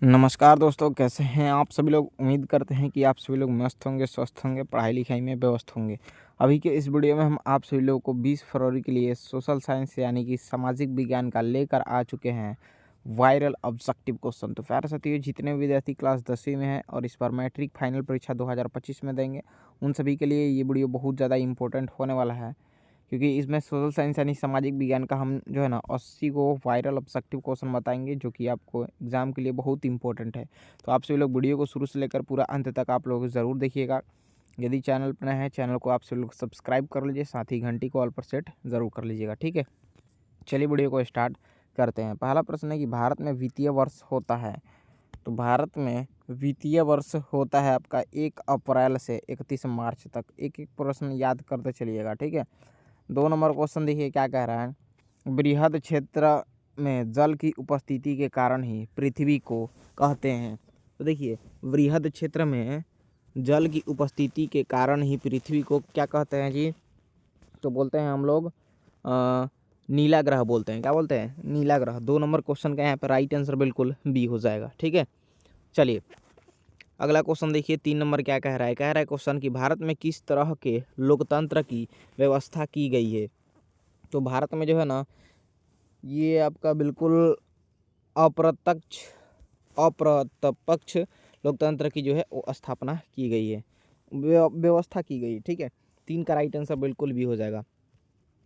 नमस्कार दोस्तों, कैसे हैं आप सभी लोग। उम्मीद करते हैं कि आप सभी लोग मस्त होंगे, स्वस्थ होंगे, पढ़ाई लिखाई में व्यस्त होंगे। अभी के इस वीडियो में हम आप सभी लोगों को 20 फरवरी के लिए सोशल साइंस यानी कि सामाजिक विज्ञान का लेकर आ चुके हैं वायरल ऑब्जेक्टिव क्वेश्चन। तो प्यारे साथियों, जितने विद्यार्थी क्लास 10वीं में हैं और इस बार मैट्रिक फाइनल परीक्षा 2025 में देंगे, उन सभी के लिए ये वीडियो बहुत ज़्यादा इंपॉर्टेंट होने वाला है, क्योंकि इसमें सोशल साइंस यानी सामाजिक विज्ञान का हम जो है ना 80 को वायरल ऑब्जेक्टिव क्वेश्चन बताएंगे, जो कि आपको एग्जाम के लिए बहुत इंपॉर्टेंट है। तो आप सभी लोग वीडियो को शुरू से लेकर पूरा अंत तक आप लोग ज़रूर देखिएगा। यदि चैनल पर नए हैं, चैनल को आप सभी लोग सब्सक्राइब कर लीजिए, साथ ही घंटी को ऑल पर सेट ज़रूर कर लीजिएगा। ठीक है, चलिए वीडियो को स्टार्ट करते हैं। पहला प्रश्न है कि भारत में वित्तीय वर्ष होता है। तो भारत में वित्तीय वर्ष होता है आपका 1 अप्रैल से 31 मार्च तक। एक एक प्रश्न याद करते चलिएगा। ठीक है, 2 नंबर क्वेश्चन देखिए क्या कह रहा है। बृहद क्षेत्र में जल की उपस्थिति के कारण ही पृथ्वी को कहते हैं। तो देखिए, बृहद क्षेत्र में जल की उपस्थिति के कारण ही पृथ्वी को क्या कहते हैं जी? तो बोलते हैं हम लोग नीला ग्रह बोलते हैं। क्या बोलते हैं? नीला ग्रह। 2 नंबर क्वेश्चन का यहाँ पर राइट आंसर बिल्कुल बी हो जाएगा। ठीक है, चलिए अगला क्वेश्चन देखिए। 3 नंबर क्या कह रहा है? कह रहा है क्वेश्चन कि भारत में किस तरह के लोकतंत्र की व्यवस्था की गई है। तो भारत में जो है ना, ये आपका बिल्कुल अप्रत्यक्ष अप्रत्यक्ष लोकतंत्र की जो है वो स्थापना की गई है, व्यवस्था की गई है। ठीक है, 3 का राइट आंसर बिल्कुल भी हो जाएगा।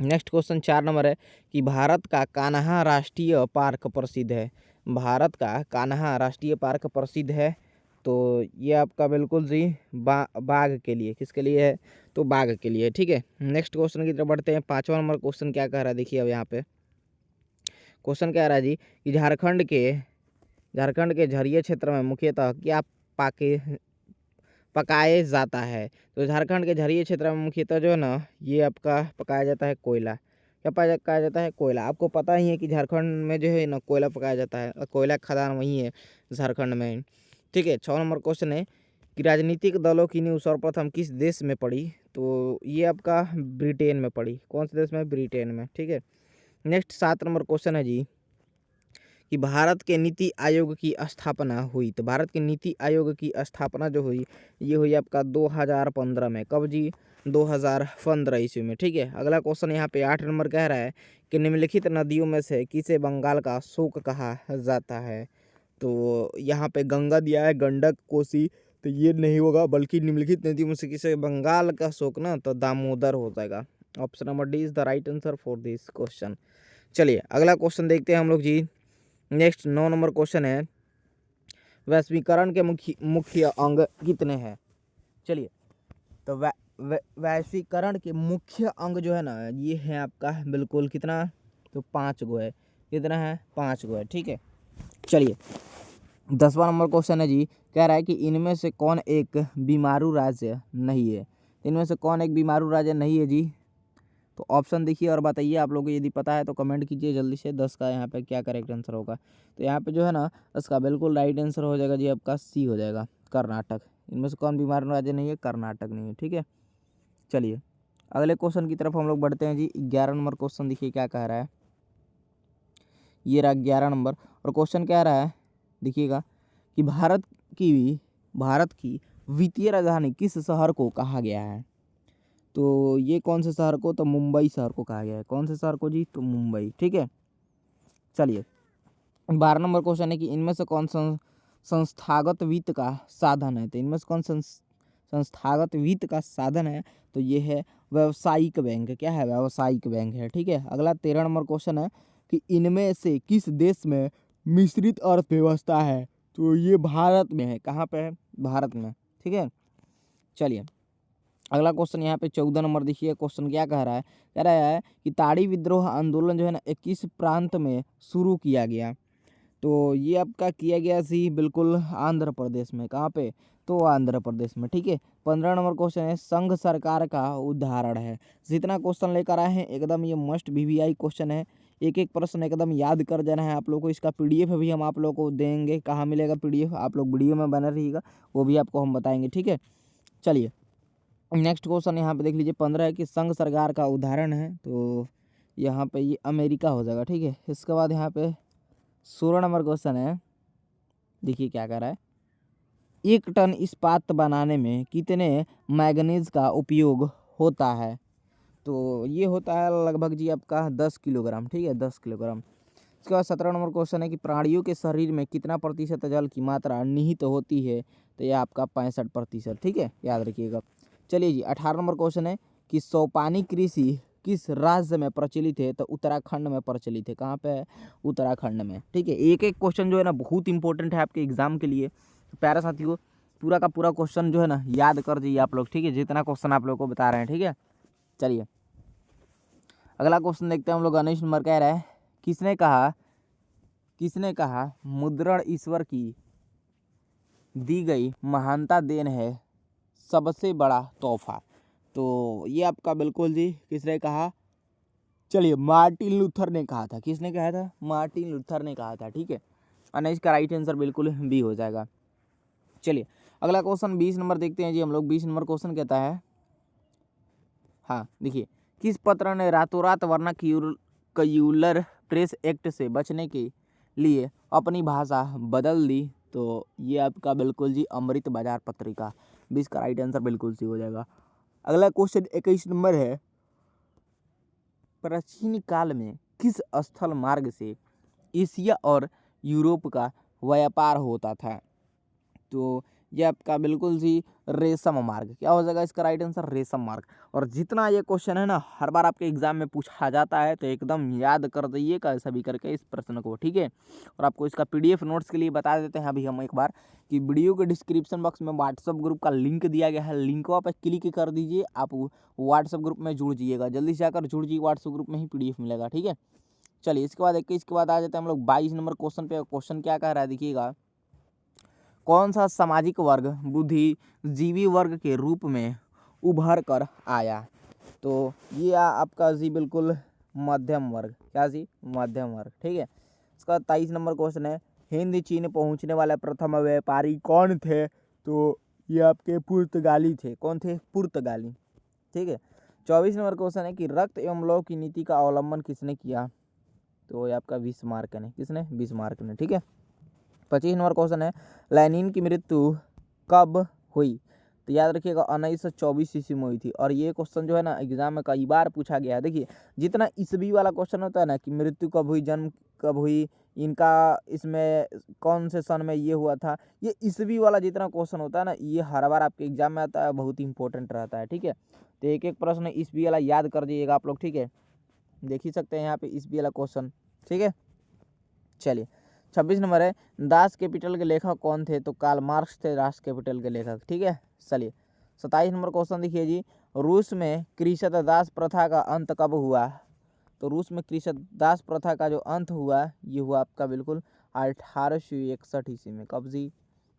नेक्स्ट क्वेश्चन 4 नंबर है कि भारत का कान्हा राष्ट्रीय पार्क प्रसिद्ध है। भारत का कान्हा राष्ट्रीय पार्क प्रसिद्ध है। तो ये आपका बिल्कुल जी बाघ के लिए। किसके लिए है? तो बाघ के लिए। ठीक है, नेक्स्ट क्वेश्चन की तरफ बढ़ते हैं। 5वां नंबर क्वेश्चन क्या कह रहा है देखिए। अब यहाँ पे क्वेश्चन कह रहा है जी कि झारखंड के झरिये क्षेत्र में मुख्यतः क्या पाके पकाए जाता है। तो झारखंड के झरिये क्षेत्र में मुख्यतः जो है ना, ये आपका पकाया जाता है कोयला। क्या पकाया जाता है? कोयला। आपको पता ही है कि झारखंड में जो है ना कोयला पकाया जाता है, और कोयला खदान वही है झारखंड में। ठीक है, 6 नंबर क्वेश्चन है कि राजनीतिक दलों की नींव सर्वप्रथम किस देश में पड़ी। तो ये आपका ब्रिटेन में पड़ी। कौन से देश में? ब्रिटेन में। ठीक है, नेक्स्ट 7 नंबर क्वेश्चन है जी कि भारत के नीति आयोग की स्थापना हुई। तो भारत के नीति आयोग की स्थापना जो हुई, ये हुई आपका 2015 में। कब जी? 2015 ईस्वी में। ठीक है, अगला क्वेश्चन यहाँ पे 8 नंबर कह रहा है कि निम्नलिखित नदियों में से किसे बंगाल का शोक कहा जाता है। तो यहाँ पे गंगा दिया है, गंडक, कोसी, तो ये नहीं होगा, बल्कि निम्नलिखित नदियों में से किसे बंगाल का शोक ना, तो दामोदर हो जाएगा। Option number D is the right answer for this question. चलिए अगला क्वेश्चन देखते हैं हम लोग जी। नेक्स्ट 9 नंबर क्वेश्चन है, वैश्वीकरण के मुख्य मुख्य अंग कितने हैं। चलिए, तो वैश्वीकरण के मुख्य अंग जो है ना, ये है आपका बिल्कुल कितना? तो 5 गो है। कितना है? 5 गो है। ठीक है, चलिए 10वां नंबर क्वेश्चन है जी। कह रहा है कि इनमें से कौन एक बीमारू राज्य नहीं है। इनमें से कौन एक बीमारू राज्य नहीं है जी? तो ऑप्शन देखिए और बताइए। आप लोगों को यदि पता है तो कमेंट कीजिए जल्दी से। 10 का यहाँ पे क्या करेक्ट आंसर होगा। तो यहाँ पे जो है ना, इसका बिल्कुल राइट आंसर हो जाएगा जी आपका सी हो जाएगा, कर्नाटक। इनमें से कौन बीमार राज्य नहीं है? कर्नाटक नहीं है। ठीक है, चलिए अगले क्वेश्चन की तरफ हम लोग बढ़ते हैं जी। 11 नंबर क्वेश्चन देखिए क्या कह रहा है। ये रहा 11 नंबर, और क्वेश्चन कह रहा है देखिएगा कि भारत की वित्तीय राजधानी किस शहर को कहा गया है। तो ये कौन से शहर को? तो मुंबई शहर को कहा गया है। कौन से शहर को जी? तो मुंबई। ठीक है, चलिए 12 नंबर क्वेश्चन है कि इनमें से कौन संस्थागत वित्त का साधन है। तो इनमें से कौन संस्थागत वित्त का साधन है। तो ये है व्यावसायिक बैंक। क्या है? व्यावसायिक बैंक है। ठीक है, अगला 13 नंबर क्वेश्चन है कि इनमें से किस देश में मिश्रित अर्थव्यवस्था है। तो ये भारत में है। कहाँ पे है? भारत में। ठीक है, चलिए अगला क्वेश्चन यहाँ पे 14 नंबर देखिए। क्वेश्चन क्या कह रहा है? कह रहा है कि ताड़ी विद्रोह आंदोलन जो है ना 21 प्रांत में शुरू किया गया। तो ये आपका किया गया सी बिल्कुल आंध्र प्रदेश में। कहाँ पे? तो आंध्र प्रदेश में। ठीक है, 15 नंबर क्वेश्चन है, संघ सरकार का उदाहरण है। जितना क्वेश्चन लेकर आए हैं एकदम ये मस्ट वीवीआई क्वेश्चन है। एक एक प्रश्न एकदम याद कर जाना है आप लोग को। इसका पीडीएफ भी हम आप लोग को देंगे। कहाँ मिलेगा पीडीएफ? आप लोग वीडियो में बने रहिएगा, वो भी आपको हम बताएंगे। ठीक है, चलिए नेक्स्ट क्वेश्चन यहाँ पे देख लीजिए। 15 है कि संघ सरकार का उदाहरण है। तो यहाँ पे ये अमेरिका हो जाएगा। ठीक है, इसके बाद यहाँ पे 16 नंबर क्वेश्चन है देखिए क्या कह रहा है, 1 टन इस्पात बनाने में कितने मैंगनीज का उपयोग होता है? तो ये होता है लगभग जी आपका 10 किलोग्राम, ठीक है, 10 किलोग्राम। इसके बाद 17 नंबर क्वेश्चन है कि प्राणियों के शरीर में कितना प्रतिशत जल की मात्रा निहित होती है? तो यह आपका 65%, ठीक है, याद रखिएगा। चलिए जी 18 नंबर क्वेश्चन है कि सोपानी कृषि किस राज्य में प्रचलित है? तो उत्तराखंड में प्रचलित है। कहाँ पे है? उत्तराखंड में, ठीक है। एक एक क्वेश्चन जो है ना बहुत इंपॉर्टेंट है आपके एग्जाम के लिए। तो प्यारे साथियों पूरा का पूरा क्वेश्चन जो है ना याद कर दीजिए आप लोग, ठीक है, जितना क्वेश्चन आप लोग को बता रहे हैं, ठीक है। चलिए अगला क्वेश्चन देखते हैं हम लोग। 19 नंबर कह रहा है, किसने कहा मुद्रण ईश्वर की दी गई महानता देन है, सबसे बड़ा तोहफा? तो ये आपका बिल्कुल जी किसने कहा? चलिए मार्टिन लूथर ने कहा था। किसने कहा था? मार्टिन लूथर ने कहा था, ठीक है। और इसका राइट आंसर बिल्कुल बी हो जाएगा। चलिए अगला क्वेश्चन 20 नंबर देखते हैं जी हम लोग। 20 नंबर क्वेश्चन कहता है, हाँ देखिए, किस पत्र ने रातों रात वर्नाक्यूलर प्रेस एक्ट से बचने के लिए अपनी भाषा बदल दी? तो ये आपका बिल्कुल जी अमृत बाजार पत्रिका। 20 का राइट आंसर बिल्कुल सी हो जाएगा। अगला क्वेश्चन 21 नंबर है, प्राचीन काल में किस स्थल मार्ग से एशिया और यूरोप का व्यापार होता था? तो ये आपका बिल्कुल जी रेशम मार्ग। क्या हो जाएगा इसका राइट आंसर? रेशम मार्ग। और जितना ये क्वेश्चन है ना हर बार आपके एग्जाम में पूछा जाता है, तो एकदम याद कर दीजिएगा सभी करके इस प्रश्न को, ठीक है। और आपको इसका पीडीएफ नोट्स के लिए बता देते हैं अभी हम एक बार कि वीडियो के डिस्क्रिप्शन बॉक्स में व्हाट्सअप ग्रुप का लिंक दिया गया है। लिंक पर क्लिक कर दीजिए, आप व्हाट्सअप ग्रुप में जुड़ जाइएगा। जल्दी से जाकर जुड़ जाइए, व्हाट्सअप ग्रुप में ही पीडीएफ मिलेगा, ठीक है। चलिए इसके बाद 21 के बाद आ जाते हैं हम लोग 22 नंबर क्वेश्चन पे। क्वेश्चन क्या कह रहा है देखिएगा, कौन सा सामाजिक वर्ग बुद्धिजीवी वर्ग के रूप में उभर कर आया? तो ये आपका जी बिल्कुल मध्यम वर्ग। क्या जी? मध्यम वर्ग, ठीक है। इसका 23 नंबर क्वेश्चन है, हिंद चीन पहुंचने वाले प्रथम व्यापारी कौन थे? तो ये आपके पुर्तगाली थे। कौन थे? पुर्तगाली, ठीक है। 24 नंबर क्वेश्चन है कि रक्त एवं लौह की नीति का अवलंबन किसने किया? तो ये आपका बिस्मार्क ने। किसने? बिस्मार्क ने, ठीक है। 25 नंबर क्वेश्चन है, लेनिन की मृत्यु कब हुई? तो याद रखिएगा 1924 ईस्वी में हुई थी। और ये क्वेश्चन जो है ना एग्जाम में कई बार पूछा गया है। देखिए जितना ईस्वी वाला क्वेश्चन होता है ना कि मृत्यु कब हुई, जन्म कब हुई, इनका इसमें कौन से सन में ये हुआ था, ये ईस्वी वाला जितना क्वेश्चन होता है ना ये हर बार आपके एग्जाम में आता है, बहुत ही इंपॉर्टेंट रहता है, ठीक है। तो एक एक प्रश्न ईस्वी वाला याद कर दीजिएगा आप लोग, ठीक है। देख ही सकते हैं यहाँ पे ईस्वी वाला क्वेश्चन, ठीक है। चलिए 26 नंबर है, दास कैपिटल के लेखक कौन थे? तो कार्ल मार्क्स थे दास कैपिटल के लेखक, ठीक है। चलिए 27 नंबर क्वेश्चन देखिए जी, रूस में कृषक दास प्रथा का अंत कब हुआ? तो रूस में कृषक दास प्रथा का जो अंत हुआ ये हुआ आपका बिल्कुल 1861 ईस्वी में। कब जी?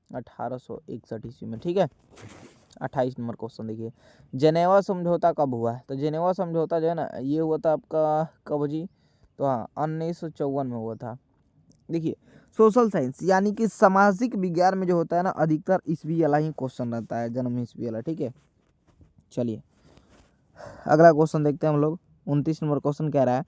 1861 ईस्वी में, ठीक है। 28 नंबर क्वेश्चन देखिए, जेनेवा समझौता कब हुआ? तो जेनेवा समझौता जो है ना ये हुआ था आपका कब जी? तो हाँ 1954 में हुआ था। देखिए सोशल साइंस यानी कि सामाजिक विज्ञान में जो होता है ना अधिकतर ईस्वी वाला ही क्वेश्चन रहता है, जन्म ईस्वी वाला, ठीक है। चलिए अगला क्वेश्चन देखते हैं हम लोग। 29 नंबर क्वेश्चन कह रहा है,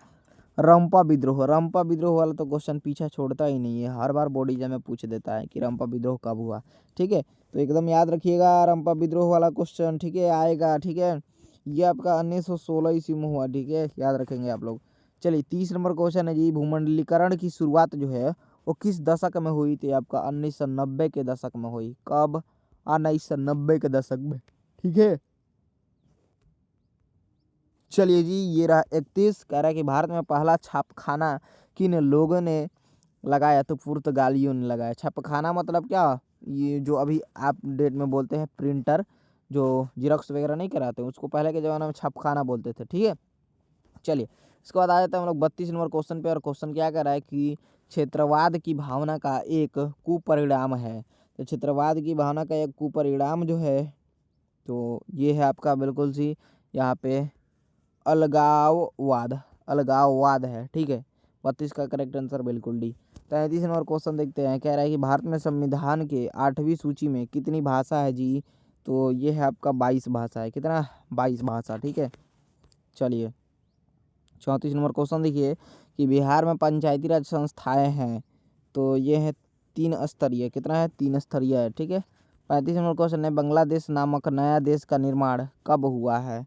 रंपा विद्रोह। रंपा विद्रोह वाला तो क्वेश्चन पीछा छोड़ता ही नहीं है, हर बार बोर्ड एग्जाम में पूछ देता है कि रंपा विद्रोह कब हुआ, ठीक है। तो एकदम याद रखिएगा रंपा विद्रोह वाला क्वेश्चन, ठीक है, आएगा, ठीक है। ये आपका 1916 ईस्वी में हुआ, ठीक है, याद रखेंगे आप लोग। चलिए 30 नंबर क्वेश्चन है जी, भूमंडलीकरण की शुरुआत जो है वो किस दशक में हुई थी? आपका 1990 के दशक में हुई। कब? 1990 के दशक में, ठीक है। चलिए जी ये रहा 31, कह रहा है कि भारत में पहला छापखाना किन लोगों ने लगाया? तो पुर्तगालियों ने लगाया। छापखाना मतलब क्या? ये जो अभी आप डेट में बोलते हैं प्रिंटर, जो जिरोक्स वगैरह नहीं कराते उसको पहले के ज़माने में छापखाना बोलते थे, ठीक है। चलिए इसके बाद आ जाते हैं हम लोग 32 नंबर क्वेश्चन पे। और क्वेश्चन क्या कर रहा है कि क्षेत्रवाद की भावना का एक कुपरिणाम है। तो क्षेत्रवाद की भावना का एक कुपरिणाम जो है तो ये है आपका बिल्कुल सी यहाँ पे अलगाववाद। अलगाववाद है, ठीक है। 32 का करेक्ट आंसर बिल्कुल डी। 33 नंबर क्वेश्चन देखते हैं, कह रहा है कि भारत में संविधान के 8वीं सूची में कितनी भाषा है जी? तो ये है आपका 22 भाषा है। कितना? 22 भाषा, ठीक है। चलिए 34 नंबर क्वेश्चन देखिए कि बिहार में पंचायती राज संस्थाएं हैं। तो ये है 3 स्तरीय, कितना है 3 स्तरीय है, ठीक है। 35 नंबर क्वेश्चन है, बांग्लादेश नामक नया देश का निर्माण कब हुआ है?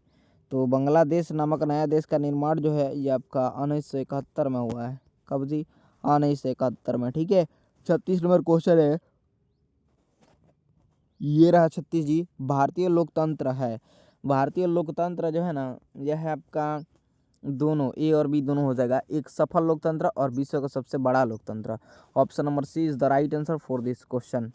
तो बांग्लादेश नामक नया देश का निर्माण जो है ये आपका 1971 में हुआ है। कब जी? 1971 में, ठीक है। 36 नंबर क्वेश्चन है, ये रहा 36 जी, भारतीय लोकतंत्र है, भारतीय लोकतंत्र जो है ना यह है आपका दोनों ए और बी दोनों हो जाएगा, एक सफल लोकतंत्र और विश्व का सबसे बड़ा लोकतंत्र। Option number C is the right answer for this question.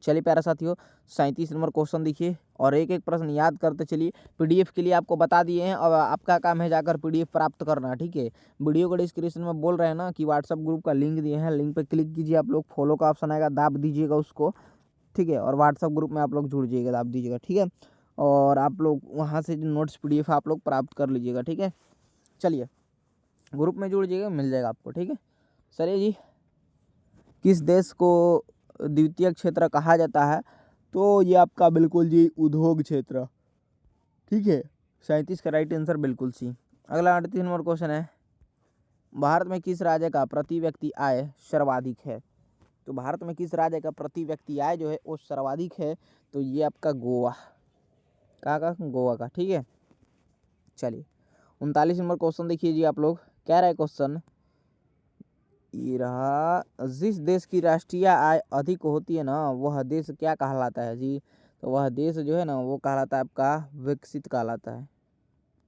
चलिए प्यारा साथियों, 37 नंबर क्वेश्चन देखिए और एक एक प्रश्न याद करते चलिए। पीडीएफ के लिए आपको बता दिए हैं और आपका काम है जाकर पीडीएफ प्राप्त करना, ठीक है। वीडियो को डिस्क्रिप्शन में बोल रहे हैं ना कि व्हाट्सएप ग्रुप का लिंक दिए हैं, लिंक पे क्लिक कीजिए, आप लोग फॉलो का ऑप्शन आएगा, दाब दीजिएगा उसको, ठीक है। और व्हाट्सएप ग्रुप में आप लोग जुड़ जाइएगा, दाब दीजिएगा, ठीक है। और आप लोग वहाँ से जो नोट्स पीडीएफ आप लोग प्राप्त कर लीजिएगा, ठीक है। चलिए ग्रुप में जुड़ जाइएगा, मिल जाएगा आपको, ठीक है। चलिए जी, किस देश को द्वितीय क्षेत्र कहा जाता है? तो ये आपका बिल्कुल जी उद्योग क्षेत्र, ठीक है। 37 का राइट आंसर बिल्कुल सी। अगला 38 नंबर क्वेश्चन है, भारत में किस राज्य का प्रति व्यक्ति आय सर्वाधिक है? तो भारत में किस राज्य का प्रति व्यक्ति आय जो है वो सर्वाधिक है? तो ये आपका गोवा, कहाँ का? गोवा का, ठीक है। चलिए 39 नंबर क्वेश्चन देखिए जी, आप लोग क्या रहा है क्वेश्चन, ये रहा, जिस देश की राष्ट्रीय आय अधिक होती है ना वह देश क्या कहलाता है जी? तो वह देश जो है ना वो कहलाता है आपका विकसित कहलाता है।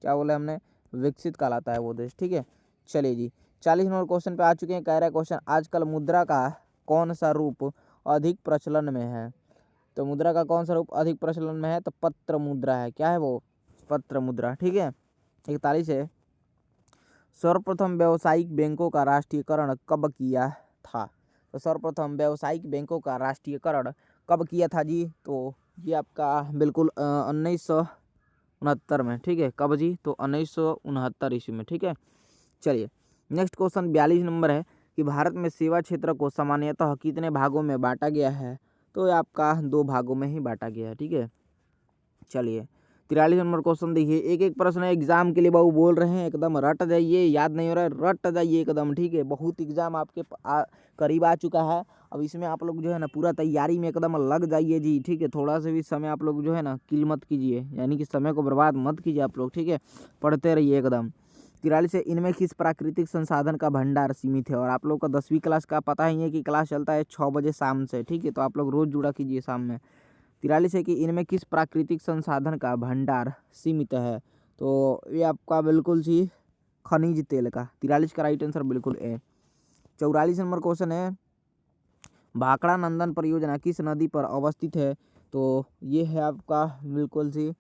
क्या बोला हमने? विकसित कहलाता है वो देश, ठीक है। चलिए जी 40 नंबर क्वेश्चन पे आ चुके हैं। कह रहा है क्वेश्चन, आजकल मुद्रा का कौन सा रूप अधिक प्रचलन में है? तो मुद्रा का कौन सा रूप अधिक प्रचलन में है? तो पत्र मुद्रा है। क्या है वो? पत्र मुद्रा, ठीक है। 41 है, सर्वप्रथम व्यावसायिक बैंकों का राष्ट्रीयकरण कब किया था? तो सर्वप्रथम व्यावसायिक बैंकों का राष्ट्रीयकरण कब किया था जी? तो ये आपका बिल्कुल 1969 में, ठीक है। कब जी? तो 1969 ईस्वी में, ठीक है। चलिए नेक्स्ट क्वेश्चन 42 नंबर है कि भारत में सेवा क्षेत्र को सामान्यतः कितने भागों में बांटा गया है? तो ये आपका 2 भागों में ही बांटा गया है, ठीक है। चलिए 43 नंबर क्वेश्चन देखिए, एक एक प्रश्न एग्जाम के लिए बाबू बोल रहे हैं, एकदम रट जाइए, याद नहीं हो रहा है रट जाइए एकदम, ठीक है। बहुत एग्जाम आपके करीब आ चुका है, अब इसमें आप लोग जो है ना पूरा तैयारी में एकदम लग जाइए जी, ठीक है। थोड़ा सा भी समय आप लोग जो है ना किल मत कीजिए, यानी कि समय को बर्बाद मत कीजिए आप लोग, ठीक है। पढ़ते रहिए एकदम। 43 है, इनमें किस प्राकृतिक संसाधन का भंडार सीमित है? और आप लोग का 10वीं क्लास का पता ही है कि क्लास चलता है 6 बजे शाम से, ठीक है। तो आप लोग रोज जुड़ा कीजिए शाम में। 43 है कि इनमें किस प्राकृतिक संसाधन का भंडार सीमित है? तो ये आपका बिल्कुल सी खनिज तेल का। 43 का राइट आंसर बिल्कुल ए। 44 नंबर क्वेश्चन है, भाखड़ा नंदन परियोजना किस नदी पर अवस्थित है? तो ये है आपका बिल्कुल सी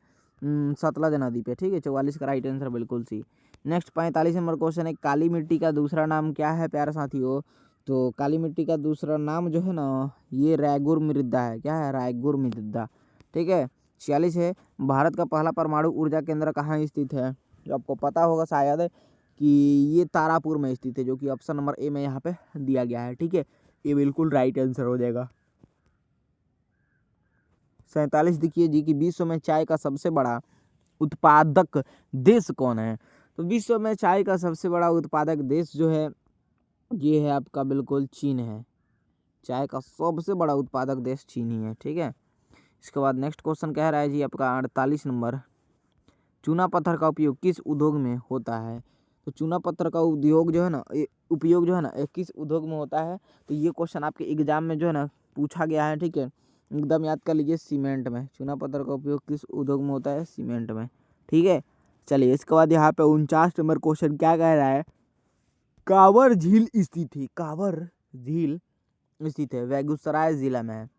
सतलज नदी पे, ठीक है। 44 का राइट आंसर बिल्कुल सी। नेक्स्ट 45 नंबर क्वेश्चन है, काली मिट्टी का दूसरा नाम क्या है प्यारे साथियों? तो काली मिट्टी का दूसरा नाम जो है ना ये रायगुर मृदा है। क्या है? रायगुर मृदा, ठीक है। 46 है, भारत का पहला परमाणु ऊर्जा केंद्र कहाँ स्थित है? जो आपको पता होगा शायद कि ये तारापुर में स्थित है, जो कि ऑप्शन नंबर ए में यहाँ पे दिया गया है, ठीक है। ये बिल्कुल राइट आंसर हो जाएगा। 47 देखिए जी कि विश्व में चाय का सबसे बड़ा उत्पादक देश कौन है? तो विश्व में चाय का सबसे बड़ा उत्पादक देश जो है ये है आपका बिल्कुल चीन है। चाय का सबसे बड़ा उत्पादक देश चीन ही है, ठीक है। इसके बाद नेक्स्ट क्वेश्चन कह रहा है जी आपका 48 नंबर, चूना पत्थर का उपयोग किस उद्योग में होता है? तो चूना पत्थर का उद्योग जो है ना उपयोग जो है ना किस उद्योग में होता है? तो ये क्वेश्चन आपके एग्जाम में जो है ना पूछा गया है, ठीक है। एकदम याद कर लीजिए, सीमेंट में। चूना पत्थर का उपयोग किस उद्योग में होता है? सीमेंट में, ठीक है। चलिए इसके बाद यहाँ पे 49 नंबर क्वेश्चन क्या कह रहा है, कांवर झील स्थित है, कांवर झील स्थित है बेगूसराय जिला में है।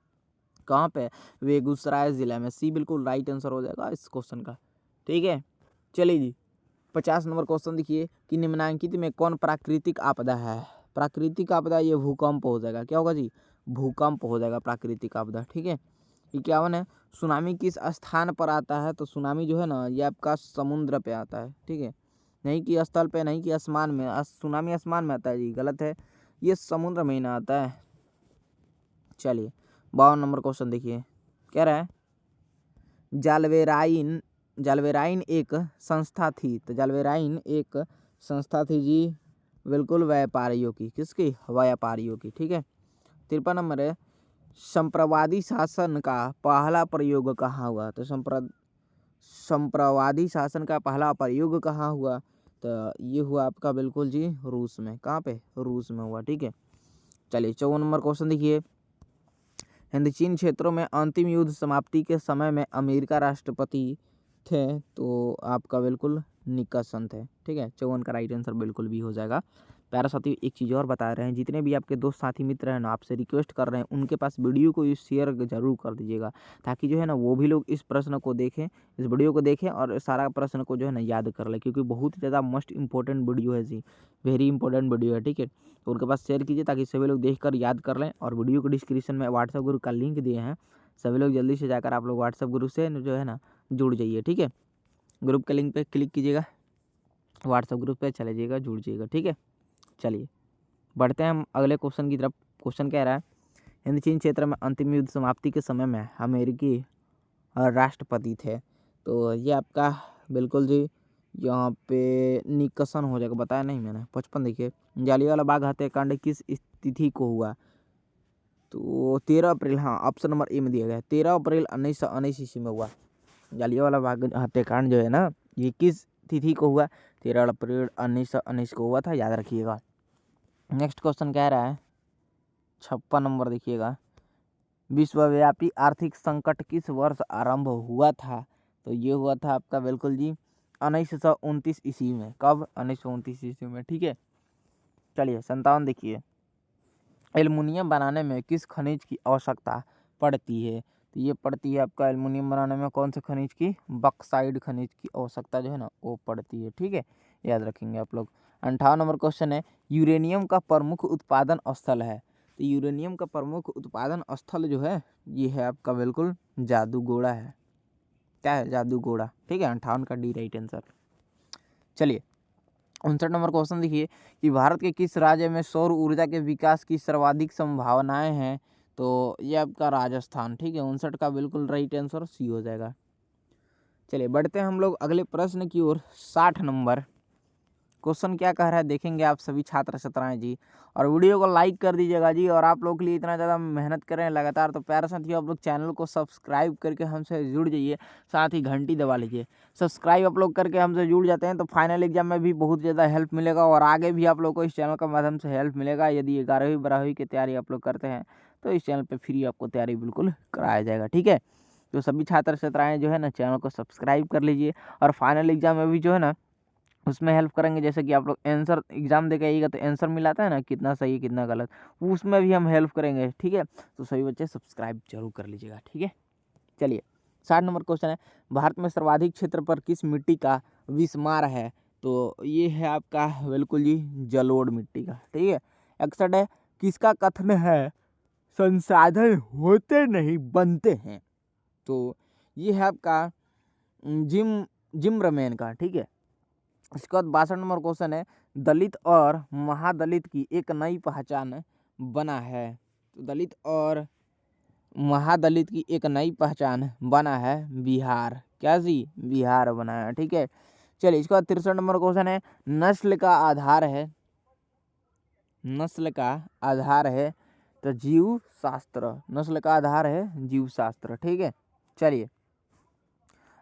कहाँ पे? बेगूसराय जिला में। सी बिल्कुल राइट आंसर हो जाएगा इस क्वेश्चन का, ठीक है। चलिए जी 50 नंबर क्वेश्चन देखिए कि निम्नलिखित में कौन प्राकृतिक आपदा है? प्राकृतिक आपदा ये भूकंप हो जाएगा। क्या होगा जी? भूकंप हो जाएगा प्राकृतिक आपदा, ठीक है। 51 है, सुनामी किस स्थान पर आता है? तो सुनामी जो है ना ये आपका समुद्र पे आता है, ठीक है। नहीं कि स्थल पे, नहीं कि आसमान में। सुनामी आसमान में आता है जी, गलत है, ये समुद्र में ही ना आता है। चलिए 52 नंबर क्वेश्चन देखिए, कह रहा है जालवेराइन जालवेराइन एक संस्था थी। तो जालवेराइन एक संस्था थी जी बिल्कुल व्यापारियों की। किसकी? व्यापारियों की, ठीक है। 53 नंबर है, संप्रवादी शासन का पहला प्रयोग कहाँ हुआ? तो संप्रवादी शासन का पहला प्रयोग कहाँ हुआ? तो ये हुआ आपका बिल्कुल जी रूस में। कहाँ पे? रूस में हुआ। ठीक है, चलिए 54 नंबर क्वेश्चन देखिए, हिंद चीन क्षेत्रों में अंतिम युद्ध समाप्ति के समय में अमेरिका राष्ट्रपति थे? तो आपका बिल्कुल निकसन थे। ठीक है, 54 का राइट आंसर बिल्कुल भी हो जाएगा। प्यारा साथी, एक चीज़ और बता रहे हैं, जितने भी आपके दोस्त साथी मित्र हैं ना, आपसे रिक्वेस्ट कर रहे हैं उनके पास वीडियो को शेयर जरूर कर दीजिएगा, ताकि जो है ना वो भी लोग इस प्रश्न को देखें, इस वीडियो को देखें और सारा प्रश्न को जो है ना याद कर ले, क्योंकि बहुत ही ज़्यादा मोस्ट इंपॉर्टेंट वीडियो है जी, वेरी इंपॉर्टेंट वीडियो है। ठीक है, तो उनके पास शेयर कीजिए ताकि सभी लोग देखकर याद कर लें। और वीडियो को डिस्क्रिप्शन में व्हाट्सएप ग्रुप का लिंक दिए हैं, सभी लोग जल्दी से जाकर आप लोग व्हाट्सएप ग्रुप से जो है ना जुड़ जाइए। ठीक है, ग्रुप के लिंक पे क्लिक कीजिएगा, व्हाट्सएप ग्रुप पे चले जाइएगा, जुड़ जाइएगा। ठीक है, चलिए बढ़ते हैं हम अगले क्वेश्चन की तरफ। क्वेश्चन कह रहा है, हिंद चीन क्षेत्र में अंतिम युद्ध समाप्ति के समय में अमेरिकी राष्ट्रपति थे? तो ये आपका बिल्कुल जी यहाँ पे निकसन हो जाएगा, बताया नहीं मैंने। 55 देखिए, जालियांवाला बाग हत्याकांड किस तिथि को हुआ? तो 13 अप्रैल, हाँ ऑप्शन नंबर ए में दिया गया है, 13 अप्रैल 1919 ईस्वी में हुआ। जालियांवाला बाग हत्याकांड जो है ना, ये किस तिथि को हुआ? 13 अप्रैल 1919 को हुआ था, याद रखिएगा। नेक्स्ट क्वेश्चन कह रहा है 56 नंबर देखिएगा, विश्वव्यापी आर्थिक संकट किस वर्ष आरंभ हुआ था? तो ये हुआ था आपका बिल्कुल जी 1929 ईस्वी में। कब? 1929 ईस्वी में। ठीक है, चलिए 57 देखिए, एल्युमिनियम बनाने में किस खनिज की आवश्यकता पड़ती है? तो ये पड़ती है आपका एल्युमिनियम बनाने में कौन से खनिज की? बक्साइड खनिज की आवश्यकता जो है ना वो पड़ती है। ठीक है, याद रखेंगे आप लोग। 58 नंबर क्वेश्चन है, यूरेनियम का प्रमुख उत्पादन स्थल है? तो यूरेनियम का प्रमुख उत्पादन स्थल जो है ये है आपका बिल्कुल जादूगोड़ा है। क्या है? जादूगोड़ा। ठीक है, 58 का डी राइट आंसर। चलिए 59 नंबर क्वेश्चन देखिए कि भारत के किस राज्य में सौर ऊर्जा के विकास की सर्वाधिक संभावनाएं हैं? तो ये आपका राजस्थान। ठीक है, 59 का बिल्कुल राइट आंसर सी हो जाएगा। चलिए बढ़ते हैं हम लोग अगले प्रश्न की ओर। 60 नंबर क्वेश्चन क्या कह रहा है देखेंगे आप सभी छात्र छात्राएं जी, और वीडियो को लाइक कर दीजिएगा जी। और आप लोग के लिए इतना ज़्यादा मेहनत कर रहे हैं लगातार, तो प्यारे साथियों आप लोग चैनल को सब्सक्राइब करके हमसे जुड़ जाइए, साथ ही घंटी दबा लीजिए। सब्सक्राइब आप लोग करके हमसे जुड़ जाते हैं तो फाइनल एग्जाम में भी बहुत ज़्यादा हेल्प मिलेगा, और आगे भी आप लोग को इस चैनल के माध्यम से हेल्प मिलेगा। यदि 11वीं 12वीं की तैयारी आप लोग करते हैं तो इस चैनल पर फ्री आपको तैयारी बिल्कुल कराया जाएगा। ठीक है, तो सभी छात्र छात्राएँ जो है ना चैनल को सब्सक्राइब कर लीजिए, और फाइनल एग्जाम में भी जो है ना उसमें हेल्प करेंगे। जैसे कि आप लोग आंसर एग्जाम दे के आइएगा तो आंसर मिलाता है ना कितना सही कितना गलत, उसमें भी हम हेल्प करेंगे। ठीक है, तो सभी बच्चे सब्सक्राइब जरूर कर लीजिएगा। ठीक है, चलिए 60 नंबर क्वेश्चन है, भारत में सर्वाधिक क्षेत्र पर किस मिट्टी का विस्मार है? तो ये है आपका बिल्कुल जी जलोढ़ मिट्टी का। ठीक है, 61 है, किसका कथन है संसाधन होते नहीं बनते हैं? तो ये है आपका जिम रमेन का। ठीक है, इसके बाद 62 नंबर क्वेश्चन है, दलित और महादलित की एक नई पहचान बना है? तो दलित और महादलित की एक नई पहचान बना है बिहार। क्या जी? बिहार बना है। ठीक है, चलिए इसके बाद 63 नंबर क्वेश्चन है, नस्ल का आधार है, नस्ल का आधार है तो जीव शास्त्र, नस्ल का आधार है जीव शास्त्र। ठीक है, चलिए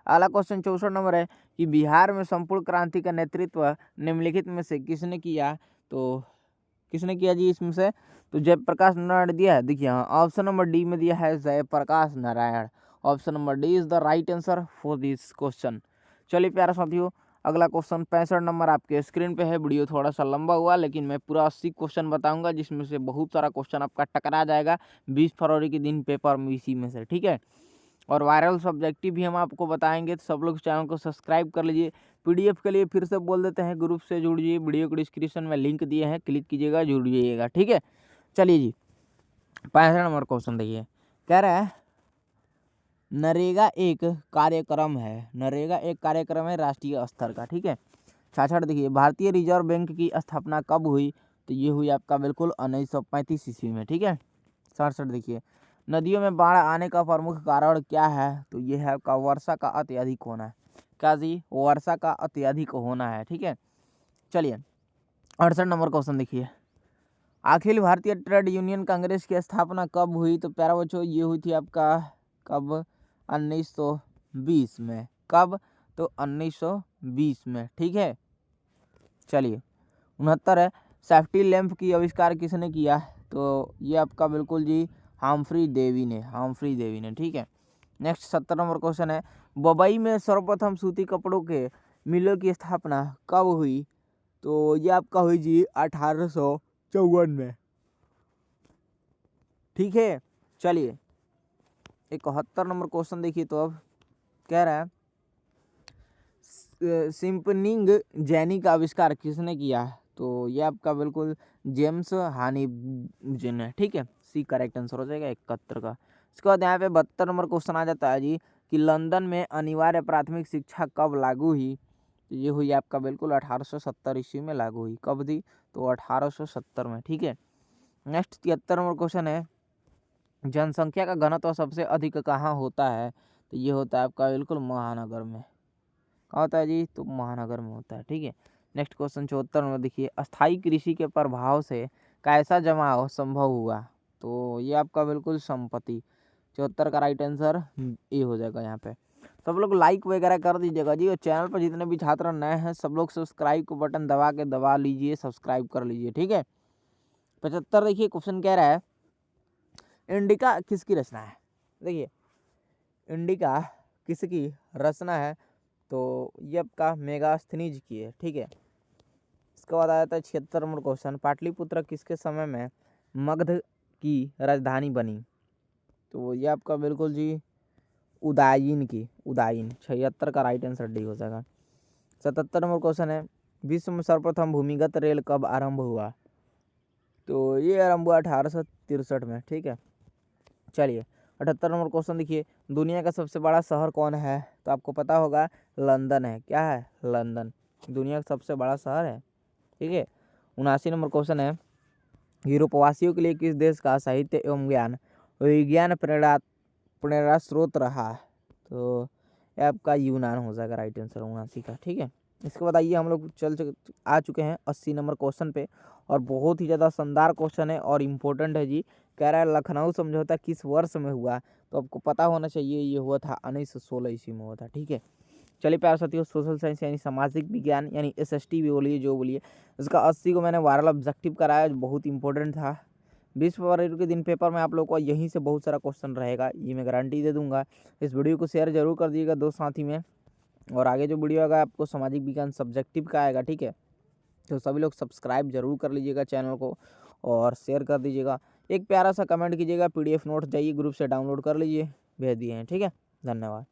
अगला क्वेश्चन 64 नंबर है कि बिहार में संपूर्ण क्रांति का नेतृत्व निम्नलिखित में से किसने किया? तो किसने किया जी इसमें से? तो जयप्रकाश नारायण दिया है। देखिए हाँ, ऑप्शन नंबर डी में दिया है Jayaprakash Narayan. Option number D is the right answer for this question. चलिए प्यारे साथियों, अगला क्वेश्चन 65 नंबर आपके स्क्रीन पे है। वीडियो थोड़ा सा लंबा हुआ, लेकिन मैं पूरा 80 क्वेश्चन बताऊंगा, जिसमें से बहुत सारा क्वेश्चन आपका टकरा जाएगा 20 फरवरी के दिन पेपर में इसी में से। ठीक है, और वायरल सब्जेक्टिव भी हम आपको बताएंगे, तो सब लोग चैनल को सब्सक्राइब कर लीजिए। पीडीएफ के लिए फिर से बोल देते हैं, ग्रुप से जुड़ जाइए, वीडियो को डिस्क्रिप्शन में लिंक दिए हैं, क्लिक कीजिएगा, जुड़ जाइएगा। ठीक है, चलिए जी 65 नंबर क्वेश्चन देखिए, कह रहा है नरेगा एक कार्यक्रम है, नरेगा एक कार्यक्रम है राष्ट्रीय स्तर का। ठीक है, 66 देखिए, भारतीय रिजर्व बैंक की स्थापना कब हुई? तो ये हुई आपका बिल्कुल 1935 ईस्वी में। ठीक है, 67 देखिए, नदियों में बाढ़ आने का प्रमुख कारण क्या है? तो ये है आपका वर्षा का अत्यधिक होना है। क्या जी? वर्षा का अत्यधिक होना है। ठीक है, चलिए 68 नंबर क्वेश्चन देखिए, अखिल भारतीय ट्रेड यूनियन कांग्रेस की स्थापना कब हुई? तो प्यारा बच्चों ये हुई थी आपका कब 1920 में। कब? तो 1920 में। ठीक है, चलिए 69 है। सेफ्टी लैंप की आविष्कार किसने किया? तो ये आपका बिल्कुल जी हाम्फ्री डेवी ने, हाम्फ्री डेवी ने। ठीक है, नेक्स्ट 70 नंबर क्वेश्चन है, बम्बई में सर्वप्रथम सूती कपड़ों के मिलों की स्थापना कब हुई? तो ये आपका हुई जी 1854 में। ठीक है, चलिए 71 नंबर क्वेश्चन देखिए। तो अब कह रहा है सिम्पनिंग जैनी का आविष्कार किसने किया? तो ये आपका बिल्कुल जेम्स हानिबुच ने। ठीक है, सी करेक्ट आंसर हो जाएगा 71 का। इसके बाद यहाँ पे 72 नंबर क्वेश्चन आ जाता है जी कि लंदन में अनिवार्य प्राथमिक शिक्षा कब लागू हुई? तो ये हुई आपका बिल्कुल 1870 ईस्वी में लागू हुई। कब थी? तो 1870 में। ठीक है, नेक्स्ट 73 नंबर क्वेश्चन है, जनसंख्या का घनत्व सबसे अधिक कहाँ होता है? तो ये होता है आपका बिल्कुल महानगर में। कहाँ होता है जी? तो महानगर में होता है। ठीक है, नेक्स्ट क्वेश्चन 74 में देखिए, अस्थायी कृषि के प्रभाव से कैसा जमाव संभव हुआ? तो ये आपका बिल्कुल संपत्ति। 74 का राइट आंसर ए हो जाएगा यहाँ पे। सब लोग लाइक वगैरह कर दीजिएगा जी, और चैनल पर जितने भी छात्र नए हैं सब लोग सब्सक्राइब को बटन दबा लीजिए, सब्सक्राइब कर लीजिए। ठीक है, 75 देखिए क्वेश्चन कह रहा है इंडिका किसकी रचना है? देखिए इंडिका किसकी रचना है? तो ये आपका मेगास्थनीज की है। ठीक है, इसके बाद आ जाता है 76 नंबर क्वेश्चन, पाटलिपुत्र किसके समय में मगध की राजधानी बनी? तो ये आपका बिल्कुल जी उदायीन की, उदायीन। 76 का राइट आंसर डी हो जाएगा। 77 नंबर क्वेश्चन है, विश्व में सर्वप्रथम भूमिगत रेल कब आरंभ हुआ? तो ये आरंभ हुआ 1863 में। ठीक है, चलिए 78 नंबर क्वेश्चन देखिए, दुनिया का सबसे बड़ा शहर कौन है? तो आपको पता होगा लंदन है। क्या है? लंदन दुनिया का सबसे बड़ा शहर है। ठीक है, 79 नंबर क्वेश्चन है, यूरोपवासियों के लिए किस देश का साहित्य एवं ज्ञान विज्ञान प्रेरणा स्रोत रहा? तो ये आपका यूनान हो जाएगा राइट आंसर 79 का। ठीक है, इसके बाद आइए हम लोग आ चुके हैं 80 नंबर क्वेश्चन पे, और बहुत ही ज़्यादा शानदार क्वेश्चन है और इम्पोर्टेंट है जी। कह रहा है लखनऊ समझौता किस वर्ष में हुआ? तो आपको पता होना चाहिए, ये हुआ था 1916 ईस्वी में हुआ था। ठीक है, चलिए प्यारे साथियों, सोशल साइंस यानी सामाजिक विज्ञान यानी एसएसटी भी बोलिए जो बोलिए, इसका 80 को मैंने वायरल ऑब्जेक्टिव कराया जो बहुत इंपॉर्टेंट था। 20 फरवरी के दिन पेपर में आप लोग को यहीं से बहुत सारा क्वेश्चन रहेगा, ये मैं गारंटी दे दूंगा। इस वीडियो को शेयर जरूर कर दीजिएगा दोस्त साथी में, और आगे जो वीडियो आएगा आपको सामाजिक विज्ञान सब्जेक्टिव का आएगा। ठीक है, तो सभी लोग सब्सक्राइब जरूर कर लीजिएगा चैनल को, और शेयर कर दीजिएगा। एक प्यारा सा कमेंट कीजिएगा, पीडीएफ नोट जाइए ग्रुप से डाउनलोड कर लीजिए, भेज दिए हैं। ठीक है, धन्यवाद।